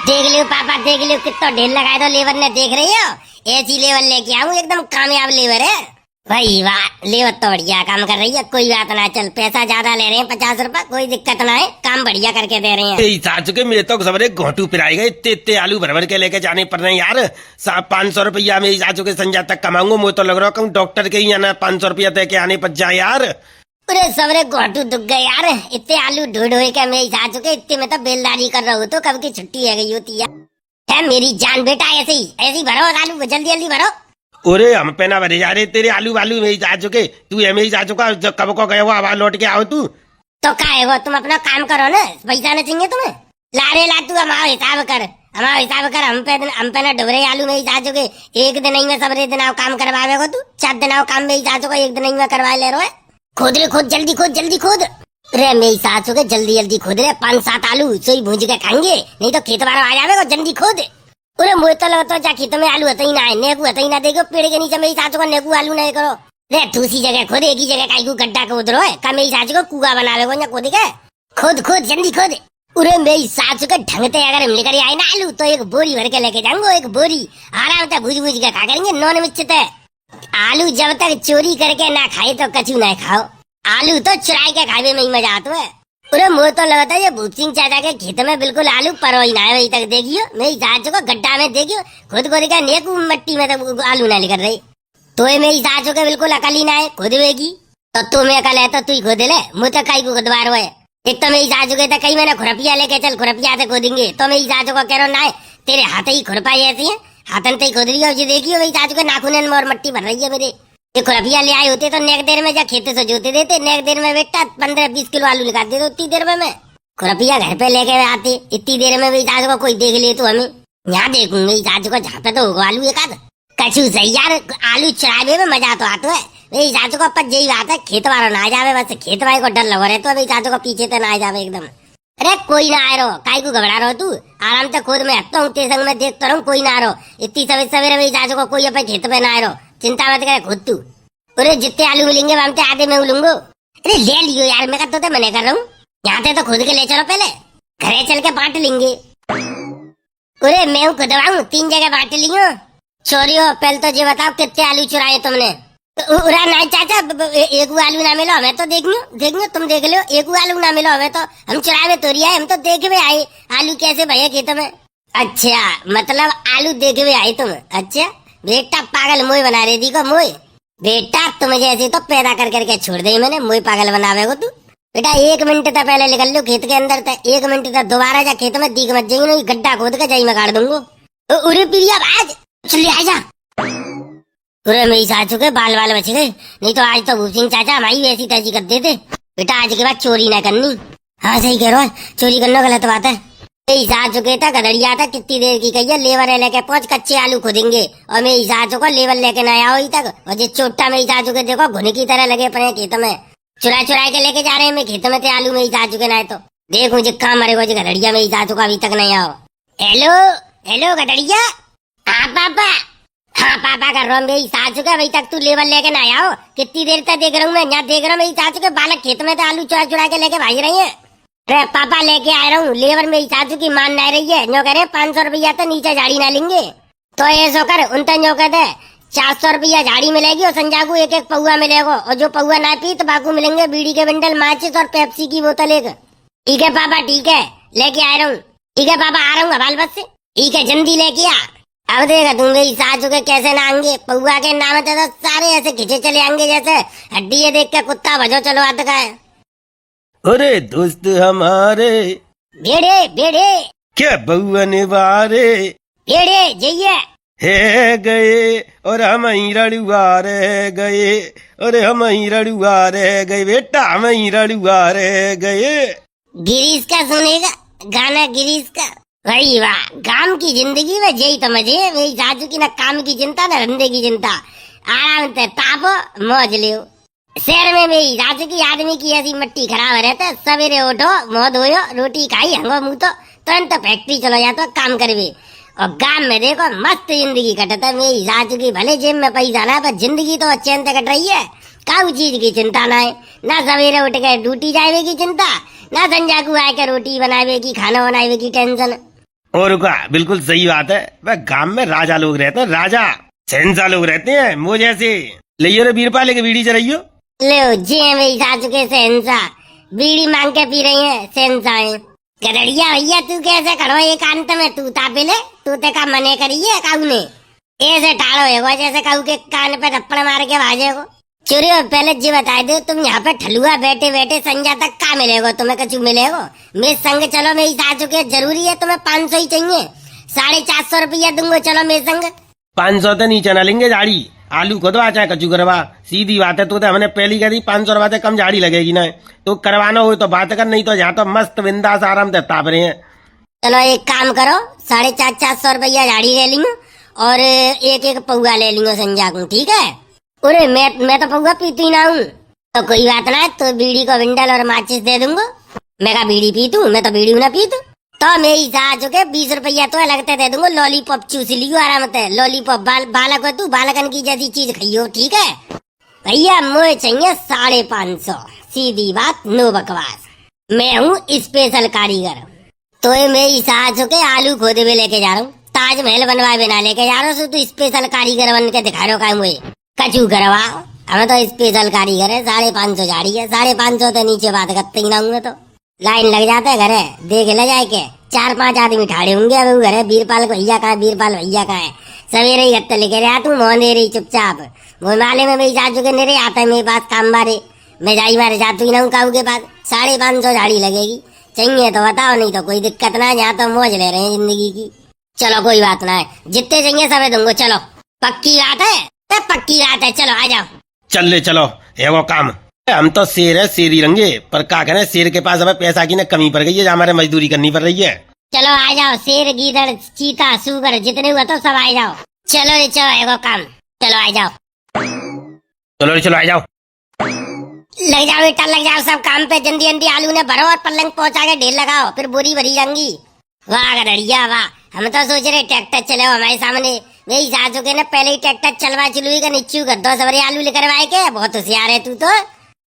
देख लियो पापा, देख लियो कितना ढेर लगाए तो लेबर ने, देख रही हो? ऐसी लेबर लेके आऊं, एकदम कामयाब लेबर है भाई। वाह, लेबर तो बढ़िया काम कर रही है। कोई बात ना, चल पैसा ज्यादा ले रहे हैं 50 रुपए, कोई दिक्कत ना है, काम बढ़िया करके दे रहे हैं। साचु के मेरे तो सबरे घोटू पिराई गए, इतने इतने आलू भर भर के लेके जाने पड़ रहे हैं यार। 500 रुपया में साचु के संजा तक कमाऊंगा। मुझे तो लग रहा हूँ डॉक्टर के ही ना 500 रुपया दे के आने पड़ जाए यार। अरे सबरे घोटू दुख गए यार, इतने आलू ढूंढ ढूंढ के मैं आ चुके, इतने में तो बेलदारी कर रहा हूँ, तो कब की छुट्टी है गई होती है मेरी जान बेटा। ऐसे ही भरो आलू, जल्दी जल्दी भरो। अरे हम पे ना भरे जा रहे तेरे आलू वालू में ही जा चुके, तू एम ही जा चुका, कब को गए वो आवाज लौट के आओ तू। तो काहे हो, तुम अपना काम करो ना, पैसा न चाहिए तुम्हें। लारे ला तू हमारा हिसाब कर, हमारा हिसाब कर। हम पे ना डोरे आलू में ही जा चुके, एक दिन ही में सबरे दिन आओ काम करवावे को तू, 4 दिन आओ काम में ही जा चुका, एक दिन ही में करवा ले रहे। खोद रे खोद, जल्दी खोद जल्दी खोद रे, मैं ही आ चुके, जल्दी जल्दी खोद रे। 5-7 आलू सोई भूज के खाएंगे, नहीं तो खेत बार आ जावे, जल्दी खोद। अरे मुझे तो लगता है खेत में आलू होता ही ना है, नेकू होता ही ना, देखो पेड़ के नीचे में ही साचो का नेकू आलू नहीं करो रे। दूसरी जगह खोद, एक ही जगह काई को गड्ढा खोद रहो है, का मेरी साचो को कुआ बनावे को, खोद के खोद खोद जल्दी खोद। अरे मेरी साचो के ढंगते अगर हम लेकर आए ना आलू, तो एक बोरी भर के लेके जाऊंगा, एक बोरी आराम से भूज भूज के खा करेंगे, नॉन मिर्च। आलू जब तक चोरी करके ना खाए तो कचू ना खाओ, आलू तो चुराई के खावे में ही मजा आता है। अरे मुझे तो लगता है ये भूप सिंह चाचा के खेत में बिल्कुल आलू परो ही ना है, वही तक देखियो, मैं साचो को गड्ढा में देखियो, खुद को देखा नेकू मट्टी में तो आलू ना निकल रही, तो मेरी साचो के बिल्कुल अकल ही ना है, खुदवेगी तो तुम्हें अकल है तो तू ही खोद ले, मुझे तो कई को खुदवार है। एक तो मेरी साचो के तो कई मैंने खुरपिया लेके चल, खुरपिया से खोदेंगे, तो मेरी साचो को कह रहा ना है, तेरे हाथ ही खुरपाई ऐसी है, हाथन से ही खोद रही है। देखियो मेरी साचो के नाखून में और मट्टी भर रही है मेरे। ये खुरपिया ले आए होते तो नेक देर में जा खेते से जोते देते, नेक देर में बेटा 15-20 किलो आलू निकाल देते, उतनी देर में मैं खुरपिया घर पे लेके आते, इतनी देर में मेरी सास को कोई देख ले तो हमें यहाँ देखूंगी, मेरी सास को जहाँ पे तो होगा आलू एक आध कछू सही यार। आलू चढ़ावे में मजा तो आता है, मेरी सास को अपन यही बात है, खेत वाला ना आ जावे, बस खेत वाले को डर लगा रहे तो मेरी सास को पीछे तो ना आ जावे एकदम। अरे कोई ना आ रहो, काय को घबरा रहो तू, आराम से खुद में हटता हूँ, तेरे संग में देखता रहूँ, कोई ना आ रहो। इतनी सवेरे मेरी सास को कोई अपन खेत में ना आ रहो, चिंता मत करे खुद तू। अरे जितने आलू मिलेंगे वहां से आधे मैं लूंगा। अरे ले लियो यार, मैं कहता तो मैंने कर रहा हूँ, यहाँ से तो खुद के ले चलो, पहले घरे चल के बांट लेंगे। अरे मैं हूँ खुदवाऊँ, 3 जगह बांट लियो। चोरियो पहले तो ये बताओ कितने आलू चुराए तुमने? उरा नहीं चाचा, एक आलू ना मिलो हमें तो देखियो तुम देख लो, एक आलू ना मिलो हमें तो, हम चुरावे तो रिया, हम तो देखे हुए आए आलू कैसे भैया खेत में। अच्छा मतलब आलू देखे हुए आए तुम? अच्छा बेटा पागल मोह बना रही थी को मोह, बेटा तुम जैसे तो पैदा कर करके छोड़ दे मैंने, मुझे पागल बनावे को तू। बेटा 1 मिनट तक पहले निकल लो खेत के अंदर तक, 1 मिनट तक दोबारा जा खेत में दिख मत जाइए, गड्ढा खोद के जाई मैं काट दूंगा। उरे प्रिया आज चलिए आ जा। अरे मेरी सासू के बाल बच गए, नहीं तो आज तो भूप सिंह चाचा हमारी वैसी तैसी कर देते। बेटा आज के बाद चोरी ना करनी। हाँ सही कह रहा है, चोरी करना गलत बात है। मेरी सासू के था गधड़िया था, कितनी देर की कही है, लेबर लेके 5 कच्चे आलू खोदेंगे, और मेरी सासू को लेबर लेके ना आओ ही तक, और जो चोटा मेरी सासू के देखो घुन की तरह लगे पड़े खेत में, चुरा के लेके जा रहे हैं मैं खेत में थे आलू मेरी सासू के ना, तो देखो जो काम मरेगा जो गधड़िया मेरी सासू का अभी तक नहीं आओ। हेलो हेलो गधड़िया। हाँ पापा, हाँ पापा कर रहा हूँ, मेरी सासू का अभी तक तू लेबर लेके ना आओ, कितनी देर तक देख रहा हूँ मैं, यहाँ देख रहा हूँ मेरी सासू के बालक खेत में तो आलू चुरा के लेके भाग रही है। अरे पापा लेके आ रहा हूँ, लेबर मेरी सासू की मान ना रही है, जो कह रहे 500 रुपया तो नीचे झाड़ी ना लेंगे, तो ऐसा कर उनता जो कहते 400 रुपया झाड़ी मिलेगी, और संजागू एक पौआ मिलेगा, और जो पौआ ना पी तो बाकू मिलेंगे बीड़ी के बंडल, माचिस और पेप्सी की बोतल एक। ठीक है पापा, ठीक है लेके आ रहा हूँ। ठीक है पापा आ रहा हूँ हवाल बस से, ठीक है जल्दी लेके आ। अब देखा तुम मेरी सासू के कैसे ना आएंगे, पौआ के नाम तो सारे ऐसे खिंचे चले आएंगे जैसे हड्डी देख के कुत्ता भजो चलो आता का है। अरे दोस्त हमारे भेड़े भेड़े क्या बउआ ने बारे भेड़े जइए है गए, और हम ही रड़ुआ रह गए, अरे हम ही रड़ुआ रह गए, बेटा हम ही रड़ुआ रह गए। गिरीश का सुनेगा गाना, गिरीश का। वही वाह, काम की जिंदगी में यही तो मजे है, मेरी सासू की ना काम की चिंता ना धंधे की चिंता, आराम से तापो मौज लियो। शहर में मेरी सासू की आदमी की ऐसी मट्टी खराब रहता, सवेरे उठो मुँह धोयो, रोटी खाई हंगो मुँह तो तुरंत फैक्ट्री चलो जातो काम करवे, और गांव में देखो मस्त जिंदगी कटता। मेरी सासू की भले जेब में पैसा ना, पर जिंदगी तो चैन से कट रही है, काऊ चीज की चिंता ना है, ना सवेरे उठ के ड्यूटी जावे की चिंता, ना संजा को आके रोटी बनावे की खाना बनावे की टेंशन। और का बिल्कुल सही बात है। वह गांव में राजा लोग रहते हैं, राजा शहंशाह लोग रहते हैं, वो जैसे ले रे बीरपाल लेके बीड़ी चढ़ाइयो। लो जी मेरी सासू के शहंशाह बीड़ी मांग के पी रही है शहंशाह। गदड़िया भैया तू कैसे खड़ो एक अंत में तू तापिले तू ते का मने करिए काऊ ने ऐसे ठाड़ो है जैसे काऊ के कान पे थप्पड़ मार के भाजे को। चोरी पहले जी बता दो तुम यहाँ पे ठलुआ बैठे बैठे संजा तक का मिलेगा तुम्हें कछु मिलेगा। मेरे संग चलो मेरी सासू के जरूरी है तुम्हें 500 ही चाहिए 450 रुपया दूंगा चलो मेरे संग। 500 तो नीचे न लेंगे झाड़ी आलू खुदवा चाहे कचू करवा सीधी बात है। तो हमने पहली कह दी 500 रुपया से कम झाड़ी लगेगी ना तो करवाना हो तो बात कर नहीं तो यहाँ तो मस्त बिंदास आराम से ताप रहे हैं। चलो एक काम करो 450 रुपया झाड़ी ले लियो और एक पौआ ले लियो संजा को ठीक है। अरे मैं तो पौआ पीती ना हूँ तो कोई बात ना तो बीड़ी को विंडल और माचिस दे दूंगा। मैं का बीड़ी पीतू मैं तो बीड़ी ना पीतू तो मेरी सासू के 20 रुपया तो लगते दे दूंगा। लॉलीपॉप चूस लियो आराम से लॉलीपॉप बालक हो तू बालकन की जैसी चीज खाइयो ठीक है। भैया मुझे चाहिए 550 सीधी बात नो बकवास। मैं हूँ स्पेशल कारीगर तो ये मेरी सासू के आलू खोदे हुए लेके जा रहा हूँ ताजमहल बनवाए बिना लेके जा रहा हूँ। तू स्पेशल कारीगर बन के दिखा रहा मुझे कचू करवा हमें तो स्पेशल कारीगर है 550 झाड़ी है 550 तो नीचे बात करते ही ना होंगे तो लाइन लग जाता है घरे देख ले जाए के 4-5 आदमी ठाड़े होंगे अब घरे बीरपाल भैया का है बीरपाल भैया का है सवेरे ही गत्ते लेके रहा तू मोहन दे रही चुपचाप वो माले में मेरी सासू के नेरे आता है मेरे पास काम बारे मैं जाई मारे जातू ही ना हूँ काऊ के पास 550 झाड़ी लगेगी चाहिए तो बताओ नहीं तो कोई दिक्कत ना यहाँ तो मौज ले रहे हैं जिंदगी की। चलो कोई बात ना है जितने चाहिए सब दूंगा चलो पक्की बात है पक्की बात है चलो आ जाओ। चल ले चलो ये वो काम हम तो शेर है शेर ही रंगे पर का कहना शेर के पास हमें पैसा की ना कमी पड़ गई है हमारे मजदूरी करनी पड़ रही है। चलो आ जाओ शेर गीदड़ चीता सुगर जितने हुआ तो सब आ जाओ चलो रे चलो एगो काम चलो आ जाओ चलो रे चलो आ जाओ लग जाओ बेटा लग जाओ सब काम पे जल्दी जल्दी आलू ने भरो और पलंग पहुंचा के ढेर लगाओ फिर बोरी भरी जाएंगी। वाह गड़िया वाह हम तो सोच रहे ट्रैक्टर चले हमारे सामने मेरी सासू के ना पहले ही ट्रैक्टर चलवा चलुई का नीचू कर दो सवरे आलू लेकर आए के बहुत होशियार है तू तो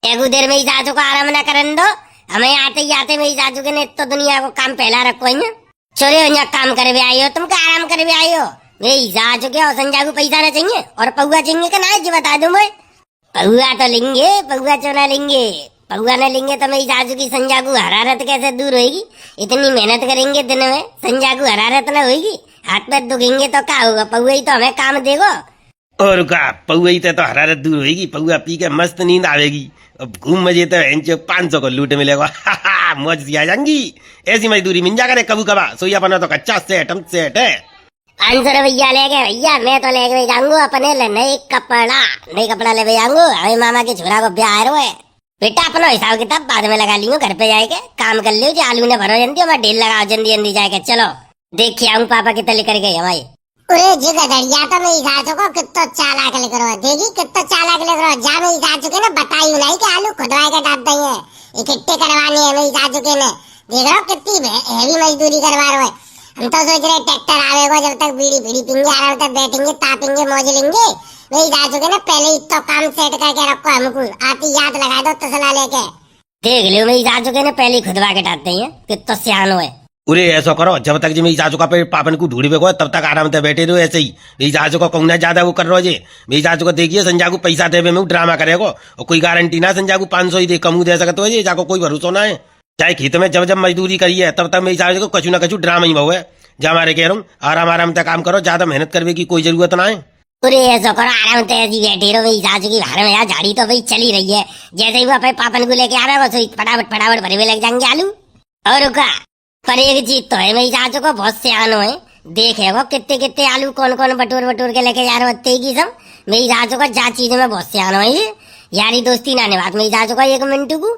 एक देर मेरी सासू को आराम ना करन दो हमें आते ही आते मेरी सासू के ने तो दुनिया को काम पहला रखो है छोरे यहाँ काम कर भी आई हो तुम क्या आराम कर भी आई हो मेरी सासू के और संजा को पैसा ना चाहिए और पौआ चाहिए का ना जी बता दूं मैं पौआ तो लेंगे पौआ चोरा लेंगे पौआ न लेंगे तो मेरी सासू की संजा को हरारत कैसे दूर होगी। इतनी मेहनत करेंगे दिन में संजा को हरारत न होगी हाथ में दुखेंगे तो क्या होगा पौआ ही तो हमें काम देगो। और का पौआ ही तो हरारत दूर होगी पौआ पी के मस्त नींद आवेगी अब घूम मजे तो 500 को लूट मिलेगा मौज सी आ जाएंगी ऐसी मजदूरी मिल जा करे कबू कबा सोया बना तो कच्चा सेट हम सेट है। 500 रुपया ले गए भैया मैं तो ले जाऊंगा अपने नए कपड़ा ले जाऊंगा अरे मामा के छोरा को ब्याह है बेटा अपना हिसाब किताब बाद में लगा लियो घर पे जाके काम कर लियो जो आलू ने भरो जल्दी मैं ढेर लगाओ जल्दी जल्दी जाके चलो देख आऊँ पापा कितना लेकर गए हमारे। अरे जी गदड़िया तो मेरी सासू को कितना चालाक लिख रहा है देखी कितना चालाक लिख रहा है जा मेरी सासू के ना बताई नहीं कि आलू खुदवाए के डाल देंगे इकट्ठे करवाने है मेरी सासू के ने देख रहा कितनी हैवी मजदूरी करवा रहे हम तो सोच रहे ट्रैक्टर आवेगा जब तक बीड़ी बीड़ी पींगे आराम से बैठेंगे तापेंगे मौज लेंगे मेरी सासू के ना पहले ही तो काम सेट करके रखो हमको आती याद लगा दो तसला लेके देख लो मेरी सासू के ना पहले ही खुदवा के डालते हैं कितना सियानो है। उरे ऐसा करो जब तक जी मेरी सासू का पेट पापन को ढूंढ बेको तब तक आराम से बैठे रहो ऐसे ही मेरी सासू को कहना ज्यादा वो कर रहे जे मेरी सासू को देखिए संजा को पैसा दे में ड्रामा करेगा और कोई गारंटी ना संजा को 500 ही दे कमू दे सकते हो जाको कोई भरोसा ना है चाहे खेत में जब जब मजदूरी करी है तब तक मेरी सासू को कछु ना कछु ड्रामा ही बहु है जब हमारे कह रहा हूँ आराम आराम से काम करो ज्यादा मेहनत करने की कोई जरूरत ना है। अरे ऐसा करो आराम से ऐसी बैठे रहो मेरी सासू की भाड़ में यार झाड़ी तो भाई चली रही है जैसे ही वो अपने पापन को लेके आ रहा है बस फटाफट भरे हुए लग जाएंगे आलू। और रुका पर एक चीज तो है मेरी सासू को बहुत सियानो है देखे वो कितने आलू कौन कौन बटोर के लेके जा रहे होते की सब मेरी सासू को जा चीजों में बहुत सियानो है यारी दोस्ती ना बात मेरी सासू को 1 मिनट को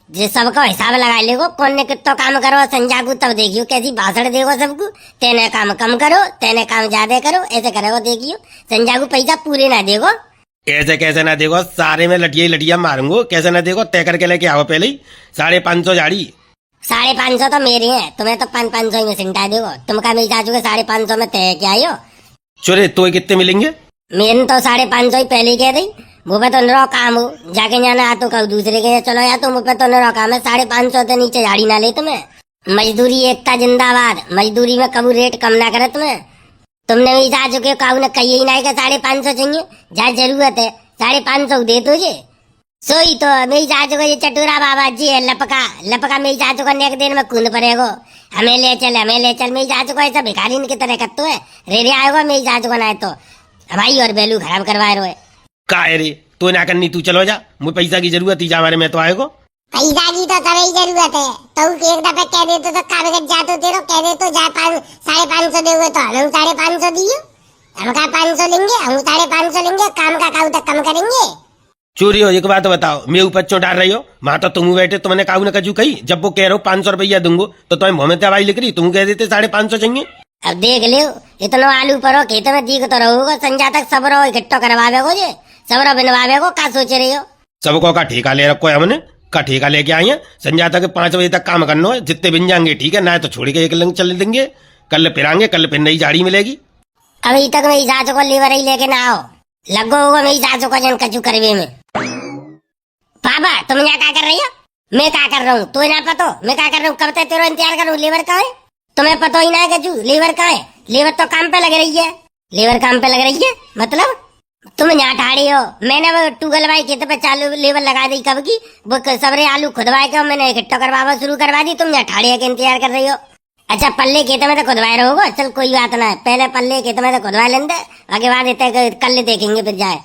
जो सबका हिसाब लगा लेगो कौन ने कितना काम करो संजा को तब देखियो कैसी भाषण देगो सबको तेने काम कम करो तेने काम ज्यादा करो ऐसे करेगो देखियो संजा को पैसा पूरे ना देगो ऐसे कैसे ना देखो सारे में लटिया मारूंगो कैसे ना देखो तय करके लेके आओ पहले ही 550 झाड़ी 550 तो मेरे हैं तुम्हें तो 500 में सिंटा देगो तुम का मेरी सासू के 550 में तय क्या आयो चोरे तो कितने मिलेंगे मेरे तो 550 ही पहले ही कह दी मुझे तो नरो काम हो जाके जाना तो कब दूसरे के चलो या तो मुझे तो नरो काम है 550 से नीचे झाड़ी ना ले तुम्हें मजदूरी एकता जिंदाबाद। मजदूरी में कबू रेट कम ना करे तुम्हें। तुमने भी जा चुके हो, काऊ ने कही ही नहीं कि 550 चाहिए। जहाँ जरूरत है 550 दे तुझे। सोई तो मेरी चाचू को ये चटूरा बाबा जी है लपका लपका। मेरी चाचू को एक दिन में कूद पड़ेगो, हमें ले चल हमें ले चल। मेरी चाचू को ऐसा भिखारी की तरह करते है। रेरे आएगा मेरी चाचू को ना तो हमारी और बेलू खराब करवाए रोए। का है रे तो ना करनी, तू चलो जा, मुझे पैसा की जरूरत ही जा हमारे में तो आएगो। पैसा की तो सभी जरूरत है। तो एक दफे कह देते तो कागज जाते तेरो कह दे तो जा 550 दोगे तो हम 550 दियो। हम का 500 लेंगे, हम 550 लेंगे। काम का काऊ तक कम करेंगे। चोरी हो एक बात बताओ, मैं ऊपर क्यों डाल रही हो? वहां तो तुम बैठे, तुमने काऊ ने कजू कही। जब वो कह रहे हो 500 रुपया दूंगो तो तुम्हें मुंह में दवाई लिख रही, तुम कह देते 550 चाहिए। अब देख लियो इतना आलू परो खेत में दिख तो रहोगे। संजा तक सबरो इकट्ठो करवावे को जे सबरो बनवावे को का सोच रही हो? सबको का ठेका ले रखो है हमने, का ठेका लेके आई है। संजा तक 5 बजे तक काम करना है, जितने बिन जाएंगे ठीक है, ना तो छोड़ के एक लंग चल देंगे। कल फिरांगे, कल फिर नई झाड़ी मिलेगी। अभी तक मेरी चाचू को लीवर ही लेके ना आओ, लगो होगा मेरी चाचू को जन कचू करवे में। पापा तुम यहाँ क्या कर रही हो? मैं क्या कर रहा हूँ तो ना पतो मैं क्या कर रहा हूँ? कब तक तेरा इंतजार करूँ? लीवर कहाँ है? तुम्हें पता ही ना है कचू लीवर कहाँ है? लीवर तो काम पे लग रही है। लीवर काम पे लग रही है मतलब तुम यहाँ ठाड़ी हो। मैंने वो टूगल भाई खेत पे चालू लीवर लगा दी कब की। वो सबरे आलू खुदवाए के मैंने इकट्ठा करवावा शुरू करवा दी। तुम यहाँ ठाड़ी के इंतजार कर रही हो। अच्छा पल्ले खेत में तो खुदवाए रहोगे, चल कोई बात ना है। पहले पल्ले खेत में तो खुदवाए लेंगे, आगे बाद इतने कल देखेंगे फिर जाए।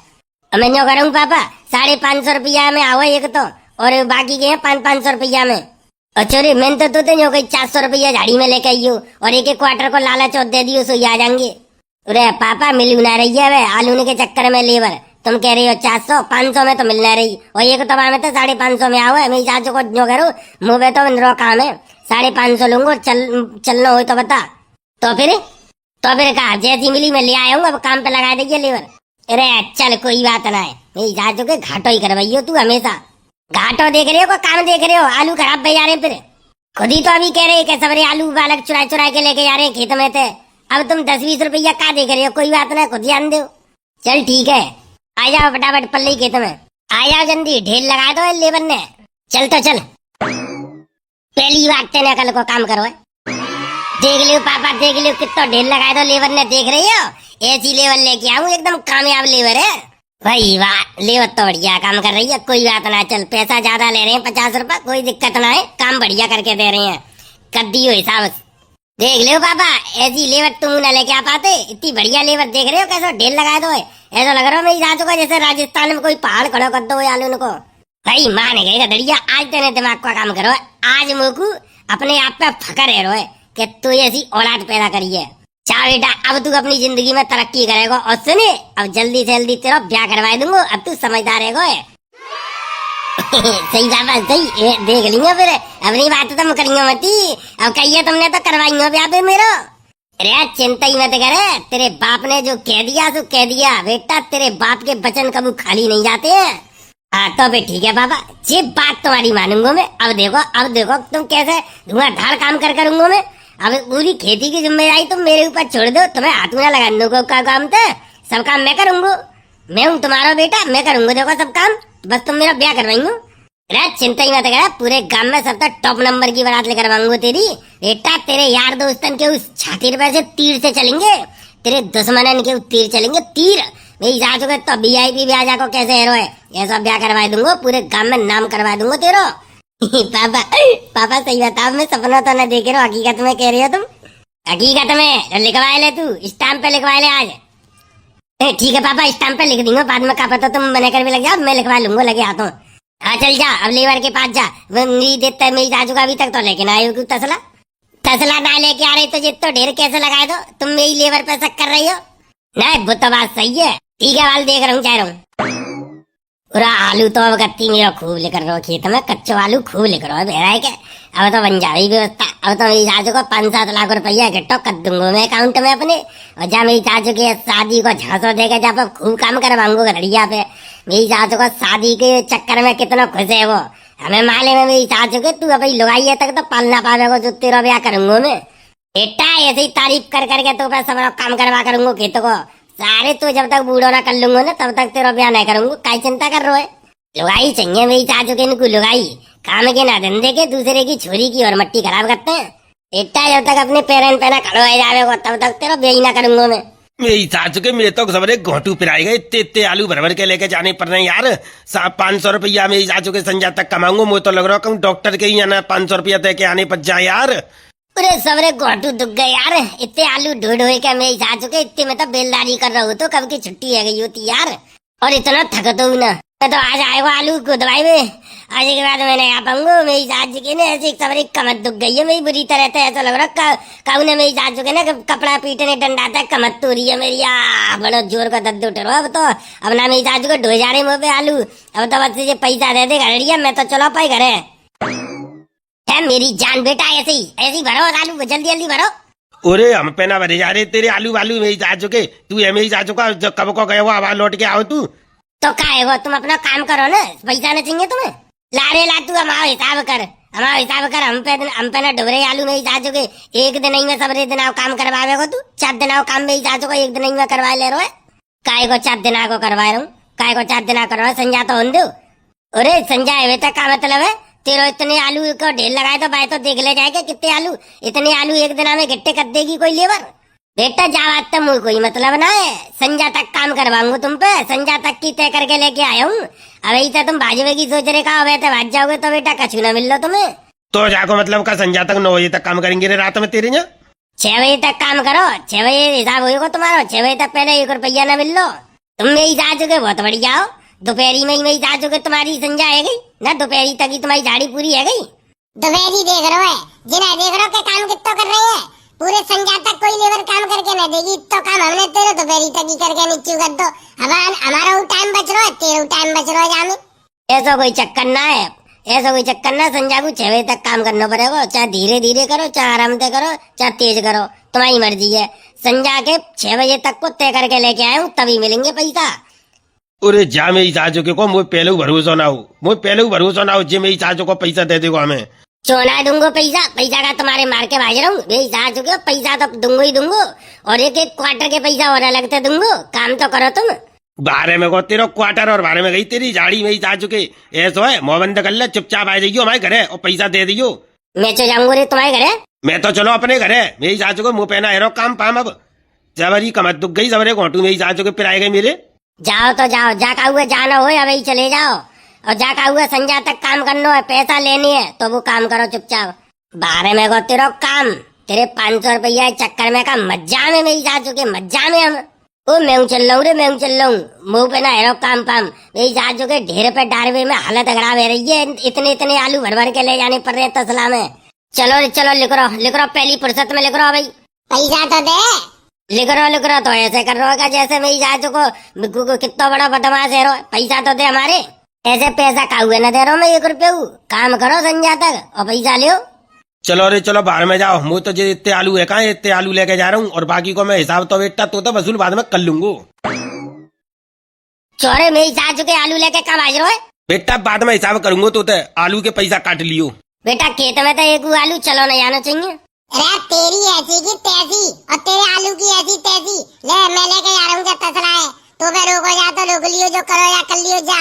मैं जो करूँ पापा 550 रुपया में आओ एक तो, और बाकी के 500 रुपया में। अच्छा रे मैंने तो जो कोई 400 रुपया झाड़ी में लेके आई हो और एक क्वार्टर को लालच और दे दियो, सो आ जाएंगे। अरे पापा मिल ना रही है वे आलू के चक्कर में लेबर। तुम कह रही हो 400 500 में तो मिलना रही, और एक तो में तो 550 में आओ है। मेरी चाचू को जो करूँ मुँह पे तो रो काम है। 550 लूंगो, चलना हो तो बता। तो फिर कहा जैसी मिली मैं ले आया हूँ, अब काम पे लगा देगी लेबर। अरे चल कोई बात ना है। मेरी चाचू के घाटो ही करवाई हो तू हमेशा। घाटो देख रहे हो को काम देख रहे हो? आलू खराब भई जा रहे फिर खुद ही तो अभी कह रहे कि सबरे आलू बालक चुरा चुरा के लेके जा रहे हैं खेत में थे। अब तुम 10-20 रुपया का देख रहे हो? कोई बात ना, खुद ध्यान दो। चल ठीक है आ जाओ फटाफट पल्ले खेत में आ जाओ, जल्दी ढेर लगा दो लेबर ने। चल तो चल पहली बात तेने कल को काम करो है। देख लियो पापा देख लियो कितना ढेर लगा दो लेबर ने। देख रही हो ऐसी लेबर लेके आऊं, एकदम कामयाब लेबर है भाई। वाह लेबर तो बढ़िया काम कर रही है। कोई बात ना, चल पैसा ज्यादा ले रहे हैं 50 रुपया, कोई दिक्कत ना है, काम बढ़िया करके दे रहे हैं। कर दियो हिसाब। देख लियो पापा ऐसी लेबर तुम न लेके आ पाते। इतनी बढ़िया लेबर देख रहे हो कैसे ढेर लगा दो है। ऐसा लग रहा है मेरी चाचू को जैसे राजस्थान में कोई पहाड़ खड़ा कर दो आलू को। भाई माने गए दड़िया, आज तेने दिमाग का काम करो। आज मोकू अपने आप पे फकर है रोए कि तू ऐसी औलाद पैदा करी है। चा बेटा अब तू अपनी जिंदगी में तरक्की करेगा। और सुने अब जल्दी से जल्दी तेरा ब्याह करवा दूंगा, अब तू समझदार है। सही बात सही देख लियो फिर अपनी बात तो करियो मती। अब कहिए तुमने तो करवाइयो ब्याह पे मेरो। अरे चिंता ही मत करे, तेरे बाप ने जो कह दिया सो कह दिया बेटा। तेरे बाप के वचन कभी खाली नहीं जाते हैं। हाँ तो फिर ठीक है पापा, ये बात तुम्हारी मानूंगा मैं। अब देखो तुम कैसे धुआंधार काम करूंगा मैं। अब पूरी खेती की जिम्मेदारी तुम मेरे ऊपर छोड़ दो, तुम्हें हाथ में लगाने को का काम था। सब काम मैं करूंगा, मैं हूँ तुम्हारा बेटा, मैं करूंगा देखो सब काम। बस तुम मेरा ब्याह करवाइयो। अरे चिंता ही मत कर, पूरे गांव में सब तक टॉप नंबर की बारात लेकर आऊंगा तेरी। बेटा तेरे यार दोस्तन के उस छाती पे से तीर से चलेंगे, तेरे दुश्मनन के तीर चलेंगे तीर। मेरी चाचू के तो VIP ब्याह जाको कैसे हेरो है, ये सब ब्याह करवा दूंगा, पूरे गांव में नाम करवा दूंगा तेरो। पापा सही बताओ, मैं सपना तो न देख रहा, हकीकत में कह रही हो तुम? हकीकत में लिखवा ले, तू स्टाम्प पे लिखवा ले आज। ठीक है पापा स्टाम्प पे लिख दूंगा, बाद में क्या पता तुम बने कर भी लग जाओ, मैं लिखवा लूंगा, लगे आता हूँ। हाँ चल जा अब लेबर के पास जा। वो नहीं देता है मेरी चाचू का अभी तक तो लेके ना आयो तसला ना लेके आ रही तो जितना ढेर कैसे लगाए दो तुम मेरी लेबर पे शक कर रही हो। नहीं वो तो बात सही है, ठीक है वाल देख रहा हूँ, कह रहा हूँ। पूरा आलू तो अब गत्ती मेरा खूब लेकर रहो खेत में, कच्चो आलू खूब लेकर रहो बेरा के। अब तो बन जाएगी व्यवस्था। अब तो मेरी चाचू को 5-7 लाख रुपया इकट्ठा कर दूंगा मैं अकाउंट में अपने। और जहाँ मेरी चाचू की शादी को झांसो देकर जहाँ पर खूब काम करवाऊंगा घड़िया पे। मेरी चाचू को शादी के चक्कर में कितना खुश है वो, हमें माले में मेरी चाचू के। तू अभी लुगाई तक तो पालना पावेगा जो तेरा ब्याह करूंगा मैं। बेटा ऐसे ही तारीफ कर करके तो मैं सब काम करवा करूंगा खेतों को सारे। तो जब तक बूढ़ो ना कर लूंगा ना तब तक तेरा ब्याह नहीं करूंगा, काय चिंता कर रहे हो। लुगाई चाहिए मेरी चाचू के, इनको लुगाई काम के ना धंधे के दूसरे की छोरी की और मट्टी खराब करते हैं। इतना जब तक अपने पैरन पैना खड़वाए जावे को तब तक तेरा बेई ना करूंगा मैं। मेरी सासू के मेरे तो सबरे घोटू पिराए गए, इतने इतने आलू भर भर के लेके जाने पड़ रहे हैं यार। 500 रुपया मेरी सासू के संजा तक कमाऊंगा। मुझे तो लग रहा हूँ डॉक्टर के ही ना 500 रुपया दे के आने पड़ जाए यार। अरे सबरे घोटू दुख गए यार, इतने आलू ढो ढो के मेरी सासू के इतने में तो बेलदारी कर रहा हूँ तो कब की छुट्टी है गई होती यार। और इतना थकता हूँ ना, मैं तो आज आएगा आलू को दवाई में। आज के बाद मैं नहीं आ पाऊंगा। मेरी सासू की ना ऐसी सबरी कमर दुख गई है मेरी बुरी तरह से। ऐसा लग रहा काऊ ने मेरी सासू के ना कपड़ा पीटने डंडा था, कमर तोड़ी है मेरी। बड़ा जोर का दर्द उठ रहा। अब तो अब ना मेरी सासू को ढो जा रहे मुँह पे आलू। अब तो बस ये पैसा दे दे घड़िया, मैं तो चलो पाई घरे है मेरी जान बेटा। ऐसे ही भरो आलू को, जल्दी जल्दी भरो। अरे हम पे ना भरे जा रहे तेरे आलू वालू मेरी सासू के। तू है मेरी सासू का कब को गया हुआ, आवाज लौट के आओ तू। तो का है वो, तुम अपना काम करो ना, पैसा नहीं चाहिए तुम्हें। लारे ला तू हमारा हिसाब कर, हमारा हिसाब कर। हम पे ना डुबरे आलू में ही सासू के एक दिन ही में सबरे दिन आओ काम करवावे को। तू 4 दिन आओ काम में ही सासू को एक दिन ही में करवा ले रहे। काय को 4 दिन को करवा रहा हूँ, काय को 4 दिन करवा संजा तो हों दो। अरे संजा है बेटा, का मतलब है तेरे इतने आलू को ढेर लगाए तो भाई तो देख ले जाएगा कितने आलू। इतने आलू एक दिन में गिट्टे कर देगी कोई लेबर। बेटा जावा तक मुझे कोई मतलब ना है। संजा तक काम करवाऊंगा तुम पे, संजा तक की तय करके लेके आया हूँ। अब ऐसा तुम भाजवे की सोच रहे का वैसे भाज जाओगे तो बेटा कछु ना मिल लो तुम्हें। तो जाको मतलब का संजा तक 9 बजे तक काम करेंगे रे रात में तेरे यहाँ। 6 बजे तक काम करो, 6 बजे हिसाब होगा तुम्हारा। 6 बजे तक पहले 1 रुपया ना मिल लो। तुम मेरी जा चुके बहुत बढ़िया हो। दोपहरी में ही मेरी जा चुके तुम्हारी संजा है गई ना, दोपहरी तक ही तुम्हारी झाड़ी पूरी है गई। दोपहरी देख रहे हो जिन्हें देख रहे हो के काम कितना कर रहे हैं। पूरे संजा तक कोई लेबर काम करके न देगी तो काम हमने तेरे दोपहरी तक ही करके नीचे कर दो। हमारा वो टाइम बच रहा है, तेरे टाइम बच रहा है जाने। ऐसा कोई चक्कर ना है, ऐसा कोई चक्कर ना। संजा को 6 बजे तक काम करना पड़ेगा। चाहे धीरे धीरे करो, चाहे आराम से करो, चाहे तेज करो, तुम्हारी मर्जी है। संजा के 6 बजे तक को तय करके लेके आए हूँ, तभी मिलेंगे पैसा। अरे जा मेरी सासू के को मुझे पहले भरोसा ना हो, मुझे पहले भरोसा ना हो जे मेरी सासू को पैसा दे देगा हमें। चोना दूंगो पैसा, पैसा का तुम्हारे मार के भाज रहा हूँ। मेरी सास चुके पैसा तो दूंगो ही दूंगो, और एक एक क्वार्टर के पैसा और अलग से दूंगो। काम तो करो तुम। 12 में को तेरा क्वार्टर और 12 में गई तेरी झाड़ी मेरी सासू के। ऐसा है मुँह बंद कर ले, चुपचाप आ जाइयो हमारे घरे और पैसा दे दियो। मैं तो जाऊंगा रे तुम्हारे घरे। मैं तो चलो अपने घरे। मेरी सासू को मुँह पहना है काम पाम। अब जबरी कमर दुख गई, सबरे घोटू मेरी सासू के पिराए गए मेरे। जाओ तो जाओ, जा का हुआ जाना हो अब ही चले जाओ। और जा का हुआ संजा तक काम करना है, पैसा लेनी है तो वो काम करो चुपचाप। 12 में को तेरा काम, तेरे 500 रुपया चक्कर में का मज्जा में मेरी सासू के मज्जा में हम। ओ मैं चल रहा हूँ रे, मैं चल रहा हूँ। मुँह पे ना हेरो काम पाम। मेरी सासू के ढेर पे डारवे में हालत खराब है रही है। इतने इतने आलू भर भर के ले जाने पड़ रहे हैं तसला में। चलो रे चलो, लिख रहा पहली फुर्सत में लिख रहा भाई। पैसा तो दे। लिख रहा तो ऐसे कर रहा जैसे मेरी सासू को कितना बड़ा बदमाश है। पैसा तो दे हमारे, ऐसे पैसा का हुए न दे रहा मैं 1 रुपया। काम करो संजा तक और पैसा लियो। चलो रे चलो बाहर में जाओ। मुझे तो जे इतने आलू है कहाँ, इतने आलू लेके जा रहा हूँ और बाकी को मैं हिसाब तो बेटा तो वसूल बाद में कर लूंगा। चोरे मेरी सासू के आलू लेके कब आज रहे बेटा? बाद में हिसाब करूंगा तो आलू के पैसा काट लियो। बेटा खेत में तो एक आलू चलो न जाना चाहिए। अरे तेरी ऐसी की तैसी और तेरे आलू की ऐसी तैसी। ले मैं लेके जा रहा हूँ तसला है, तो मैं रोको जा तो रोक लियो, जो करो या कर लियो जा।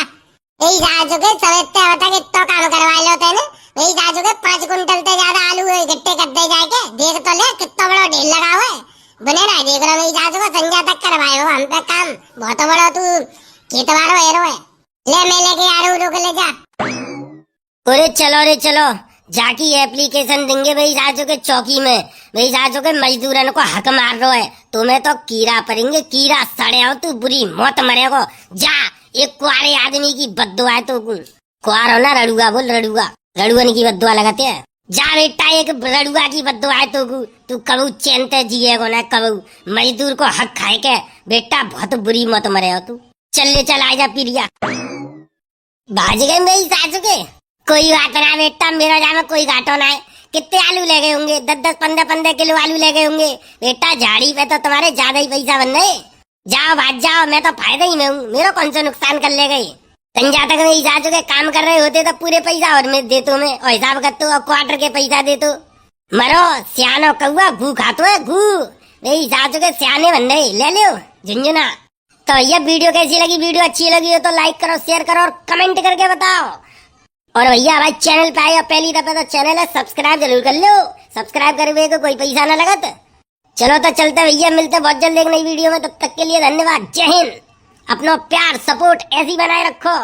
यही सासू के सवेते होता कि तो काम करवा लो तेने। यही सासू के 5 कुंटल से ज्यादा आलू इकट्ठे कर दे जाके। देख तो ले कितना बड़ा ढेर लगा हुआ है। बने रहा देख रहा मेरी सासू को संजा तक करवाए हो हम पे काम। बहुत बड़ा तू खेतवारो एरो है। ले मैं लेके आ रहा हूँ, रोक ले जा। अरे चलो रे चलो, जाकी एप्लीकेशन देंगे मेरी सासू के चौकी में। मेरी सासू के मजदूरन को हक मार रहा है, तुम्हें तो कीड़ा पड़ेंगे, कीड़ा सड़े हो तू बुरी मौत मरेगो। जा, एक कुआरे आदमी की बद्दुआ है तो कुआर हो ना, रड़ुआ बोल, रड़ुअन की बद्दुआ लगाते हैं। जा बेटा, एक रड़ुआ की बद्दुआ है तो तू कबू चैन ते जिएगो ना कबू। मजदूर को हक खाए के बेटा बहुत बुरी मौत मरे हो तू। चल ले चल आजा पिरिया। भाज गए मेरी सासू के। कोई बात ना बेटा, मेरा जामा कोई घाटो ना है। कितने आलू ले गए होंगे? 10-10, 15-15 किलो आलू ले गए होंगे बेटा। झाड़ी पे तो तुम्हारे ज्यादा ही पैसा बन रहे। जाओ भाग जाओ, मैं तो फायदा ही में हूँ, मेरा कौन सा नुकसान कर ले गई। संजा तक मेरी सासू के काम कर रहे होते तो पूरे पैसा और मैं देतो मैं, और हिसाब करतो और क्वार्टर के पैसा देतो। मरो सियानो कौआ, घू खातो है घू। मेरी सासू के सियाने बन रहे, ले लो झुंझुना। तो ये वीडियो कैसी लगी? वीडियो अच्छी लगी हो तो लाइक करो, शेयर करो और कमेंट करके बताओ। और भैया हमारे चैनल पे आए हो पहली दफा तो चैनल है सब्सक्राइब जरूर कर लो। सब्सक्राइब करवे को कोई पैसा ना लगत। चलो तो चलते भैया, मिलते बहुत जल्द एक नई वीडियो में। तब तक के लिए धन्यवाद। जय हिंद। अपना प्यार सपोर्ट ऐसी बनाए रखो।